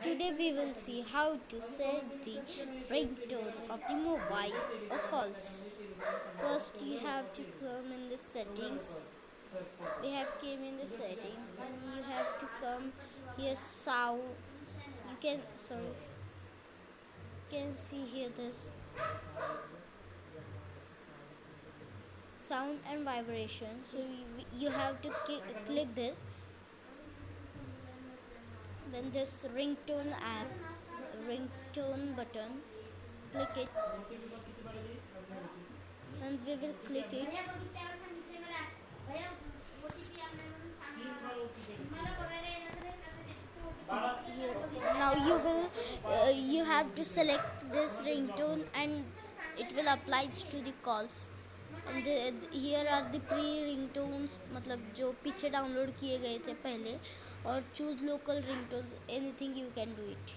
Today we will see how to set the ringtone of the mobile or calls. First you have to come in the settings. We have came in the settings. Then you have to come here sound. You can see here this sound and vibration. So you have to click this. Then this ringtone button, click it and we will click it here. Now you have to select this ringtone and it will apply to the calls. And here are the pre ringtones, मतलब जो पीछे download किए गए थे पहले, और choose local ringtones, anything you can do it.